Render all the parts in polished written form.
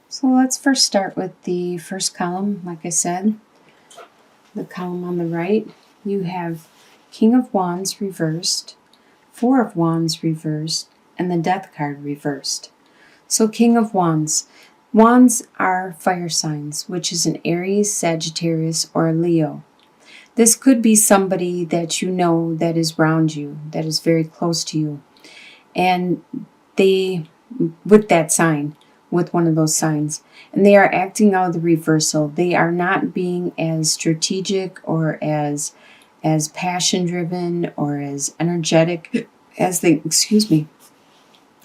So let's first start with the first column. Like I said, the column on the right, you have King of Wands reversed, Four of Wands reversed, and the Death card reversed. So King of Wands. Wands are fire signs, which is an Aries, Sagittarius, or a Leo. This could be somebody that you know that is around you, that is very close to you. And they, with that sign, with one of those signs, and they are acting out of the reversal. They are not being as strategic or as passion driven or as energetic as they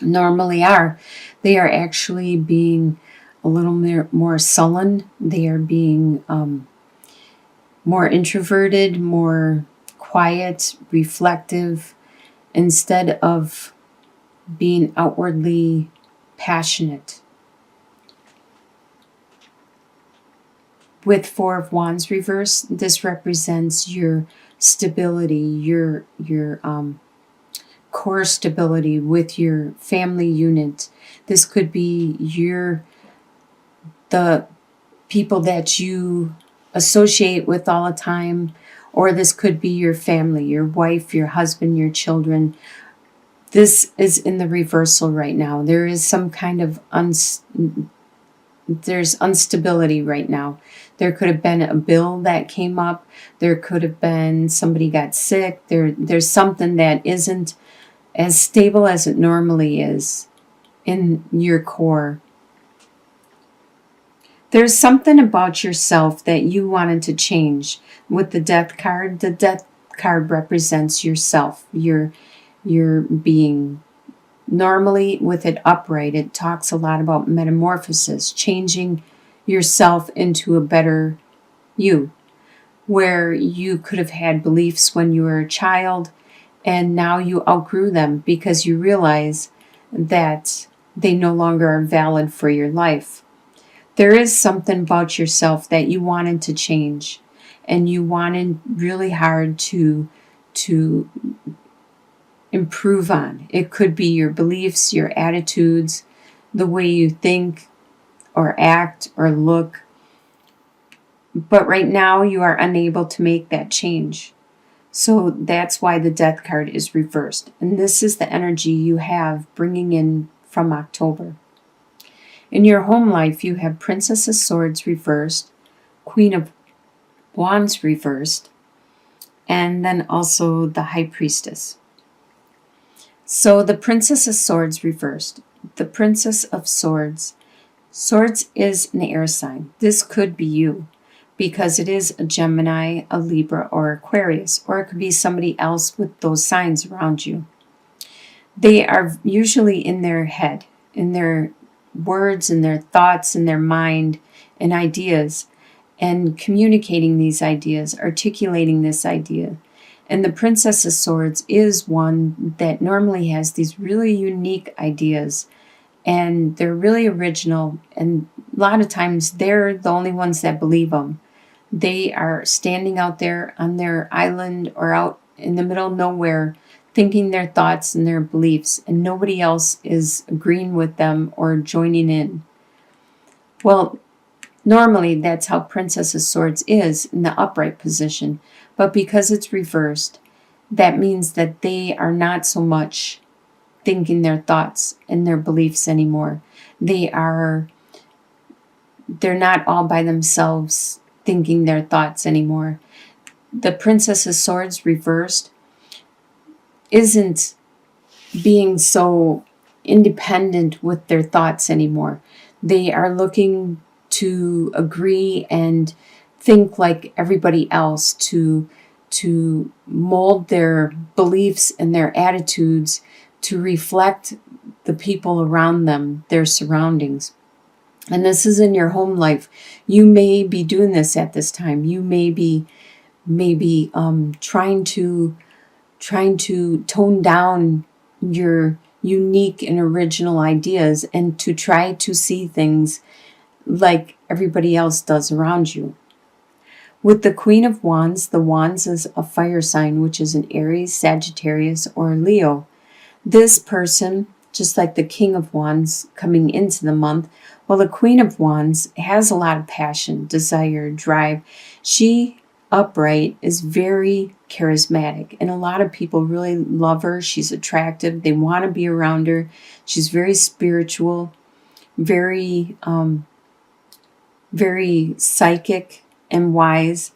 normally are. They are actually being a little more sullen. They are being more introverted, more quiet, reflective, instead of being outwardly passionate. With Four of Wands reversed, this represents your stability, your core stability with your family unit. This could be the people that you associate with all the time, or this could be your family, your wife, your husband, your children. This is in the reversal right now. There is some kind of there's instability right now. There could have been a bill that came up. There could have been somebody got sick. There's something that isn't as stable as it normally is in your core. There's something about yourself that you wanted to change. With the Death card, the Death card represents yourself, your being. Normally, with it upright, it talks a lot about metamorphosis, changing yourself into a better you, where you could have had beliefs when you were a child, and now you outgrew them because you realize that they no longer are valid for your life. There is something about yourself that you wanted to change, and you wanted really hard to improve on. It could be your beliefs, your attitudes, the way you think or act or look. But right now you are unable to make that change. So that's why the Death card is reversed. And this is the energy you have bringing in from October. In your home life, you have Princess of Swords reversed, Queen of Wands reversed, and then also the High Priestess. So the Princess of Swords reversed. The Princess of Swords. Swords is an air sign. This could be you, because it is a Gemini, a Libra, or Aquarius, or it could be somebody else with those signs around you. They are usually in their head, in their words, in their thoughts, in their mind, and ideas, and communicating these ideas, articulating this idea. And the Princess of Swords is one that normally has these really unique ideas, and they're really original, and a lot of times they're the only ones that believe them. They are standing out there on their island or out in the middle of nowhere thinking their thoughts and their beliefs, and nobody else is agreeing with them or joining in. Well, normally that's how Princess of Swords is in the upright position, but because it's reversed, that means that they are not so much thinking their thoughts and their beliefs anymore. They're not all by themselves thinking their thoughts anymore. The Princess of Swords reversed isn't being so independent with their thoughts anymore. They are looking to agree and think like everybody else, to mold their beliefs and their attitudes to reflect the people around them, their surroundings. And this is in your home life. You may be doing this at this time. You may be trying to tone down your unique and original ideas and to try to see things like everybody else does around you. With the Queen of Wands, the Wands is a fire sign, which is an Aries, Sagittarius, or Leo. This person, just like the King of Wands coming into the month, Well, the Queen of Wands has a lot of passion, desire, drive. She, upright, is very charismatic, and a lot of people really love her. She's attractive. They want to be around her. She's very spiritual, very, very psychic and wise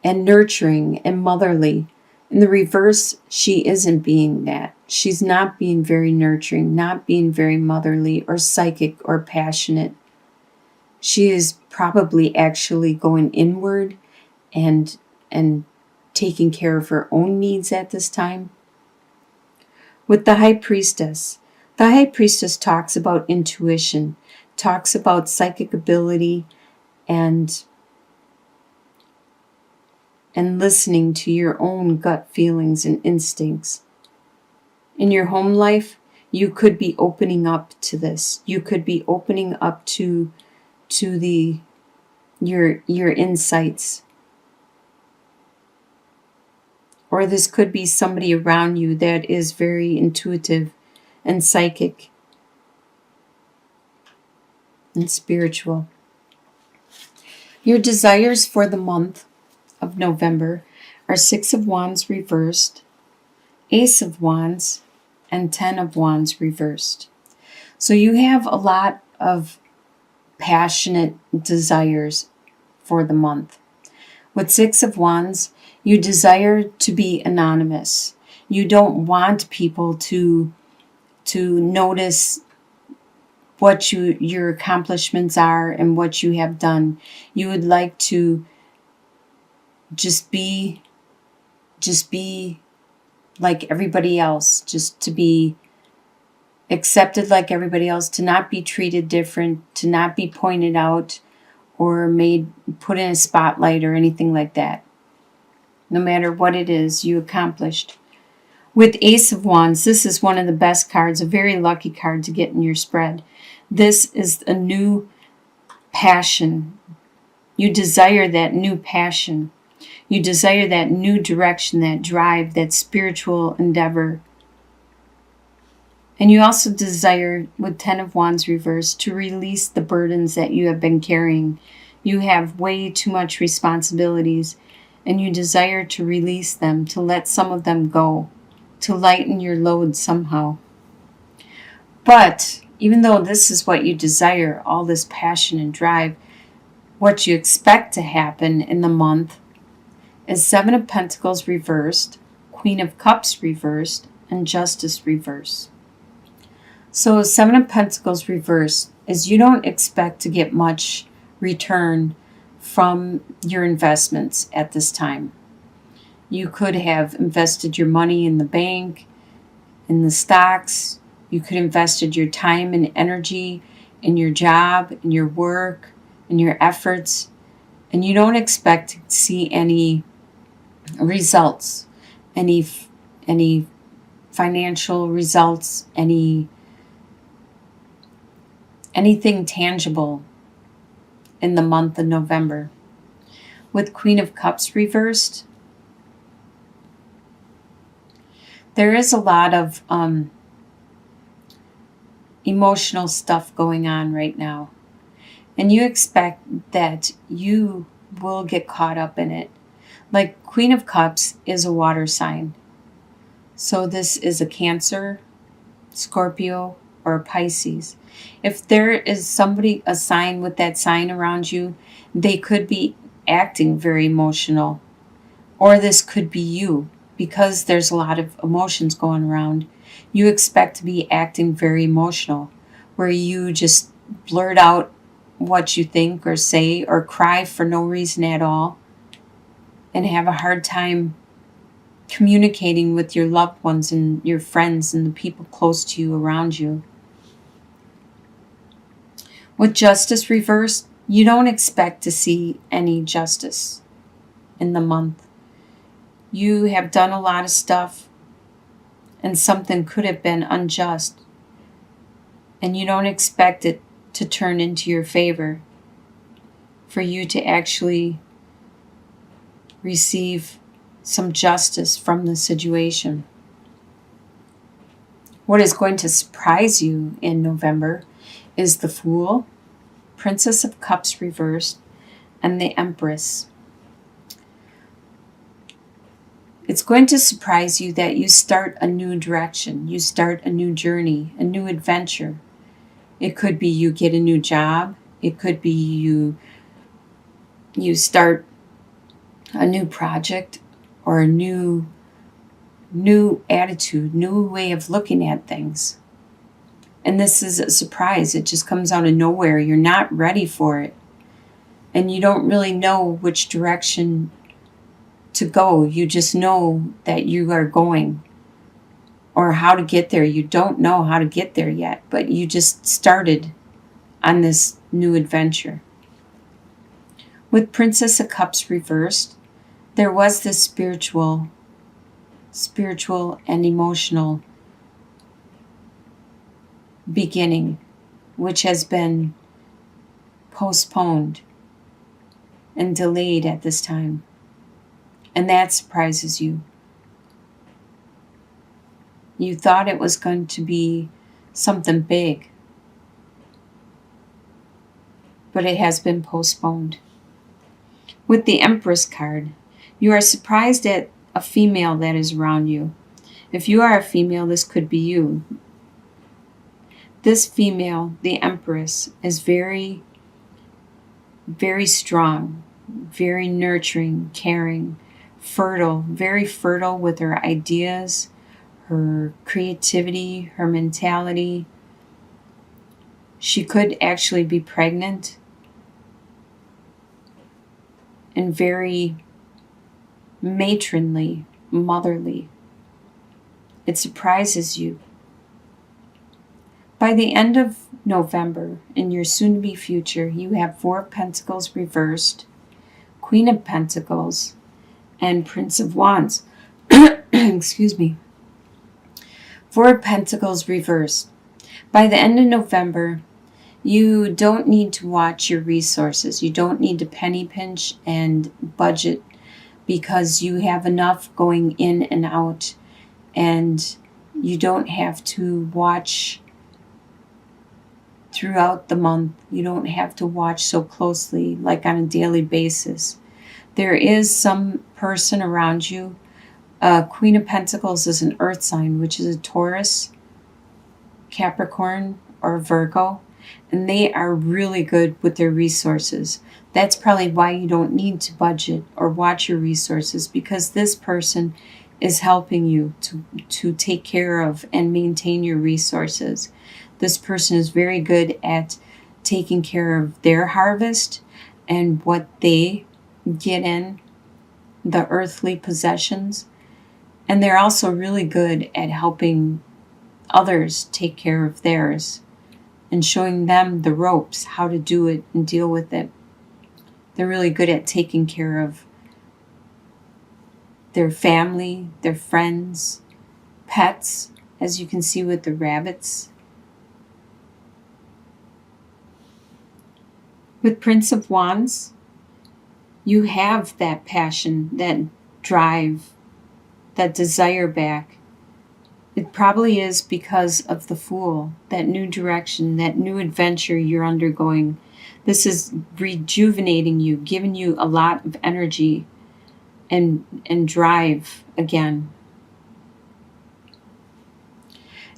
and nurturing and motherly. In the reverse, she isn't being that. She's not being very nurturing, not being very motherly or psychic or passionate. She is probably actually going inward and taking care of her own needs at this time. With the High Priestess talks about intuition, talks about psychic ability and listening to your own gut feelings and instincts. In your home life, you could be opening up to this. You could be opening up to your insights. Or this could be somebody around you that is very intuitive and psychic and spiritual. Your desires for the month of November are 6 of Wands reversed, Ace of Wands, and 10 of Wands reversed. So you have a lot of passionate desires for the month. With 6 of Wands, you desire to be anonymous. You don't want people to notice what your accomplishments are and what you have done. You would like to just be like everybody else, just to be accepted like everybody else, to not be treated different, to not be pointed out or put in a spotlight or anything like that. No matter what it is you accomplished. With Ace of Wands, this is one of the best cards, a very lucky card to get in your spread. This is a new passion. You desire that new passion. You desire that new direction, that drive, that spiritual endeavor. And you also desire, with 10 of Wands reversed, to release the burdens that you have been carrying. You have way too much responsibilities, and you desire to release them, to let some of them go, to lighten your load somehow. But even though this is what you desire, all this passion and drive, what you expect to happen in the month is 7 of Pentacles reversed, Queen of Cups reversed, and Justice reversed. So 7 of Pentacles reversed is you don't expect to get much return from your investments at this time. You could have invested your money in the bank, in the stocks. You could have invested your time and energy in your job, in your work, in your efforts, and you don't expect to see any results, any financial results, anything tangible in the month of November. With Queen of Cups reversed, there is a lot of emotional stuff going on right now. And you expect that you will get caught up in it. Like Queen of Cups is a water sign. So this is a Cancer, Scorpio, or a Pisces. If there is a sign with that sign around you, they could be acting very emotional. Or this could be you, because there's a lot of emotions going around. You expect to be acting very emotional, where you just blurt out what you think or say or cry for no reason at all and have a hard time communicating with your loved ones and your friends and the people close to you around you. With Justice reversed, you don't expect to see any justice in the month. You have done a lot of stuff and something could have been unjust, and you don't expect it to turn into your favor, for you to actually receive some justice from the situation. What is going to surprise you in November is the Fool, Princess of Cups reversed and the Empress. It's going to surprise you that you start a new direction. You start a new journey, a new adventure. It could be you get a new job. It could be you start a new project or a new attitude, new way of looking at things. And this is a surprise. It just comes out of nowhere. You're not ready for it. And you don't really know which direction to go. You just know that you are going, or how to get there. You don't know how to get there yet, but you just started on this new adventure. With Princess of Cups reversed, there was this spiritual and emotional beginning, which has been postponed and delayed at this time. And that surprises you. You thought it was going to be something big, but it has been postponed. With the Empress card, you are surprised at a female that is around you. If you are a female, this could be you. This female, the Empress, is very, very strong, very nurturing, caring, fertile, very fertile with her ideas, her creativity, her mentality. She could actually be pregnant and very matronly, motherly. It surprises you. By the end of November, in your soon-to-be future, you have Four of Pentacles reversed, Queen of Pentacles, and Prince of Wands. Excuse me. Four of Pentacles reversed. By the end of November, you don't need to watch your resources. You don't need to penny pinch and budget, because you have enough going in and out, and you don't have to watch throughout the month. You don't have to watch so closely, like on a daily basis. There is some person around you. Queen of Pentacles is an earth sign, which is a Taurus, Capricorn, or Virgo, and they are really good with their resources. That's probably why you don't need to budget or watch your resources, because this person is helping you to take care of and maintain your resources. This person is very good at taking care of their harvest and what they get in, the earthly possessions. And they're also really good at helping others take care of theirs and showing them the ropes, how to do it and deal with it. They're really good at taking care of their family, their friends, pets, as you can see with the rabbits. With Prince of Wands, you have that passion, that drive, that desire back. It probably is because of the Fool, that new direction, that new adventure you're undergoing. This is rejuvenating you, giving you a lot of energy and drive again.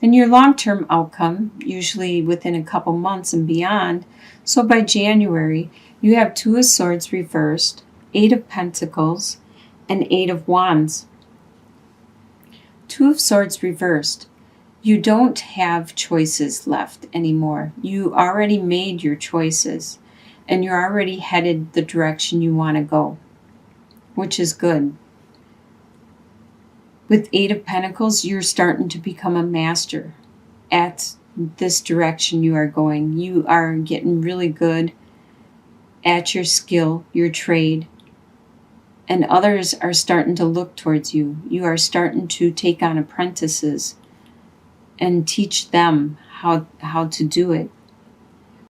And your long-term outcome, usually within a couple months and beyond, so by January, you have Two of Swords reversed, Eight of Pentacles, and Eight of Wands. Two of Swords reversed. You don't have choices left anymore. You already made your choices, and you're already headed the direction you want to go, which is good. With Eight of Pentacles, you're starting to become a master at this direction you are going. You are getting really good at your skill, your trade, and others are starting to look towards you. You are starting to take on apprentices and teach them how to do it.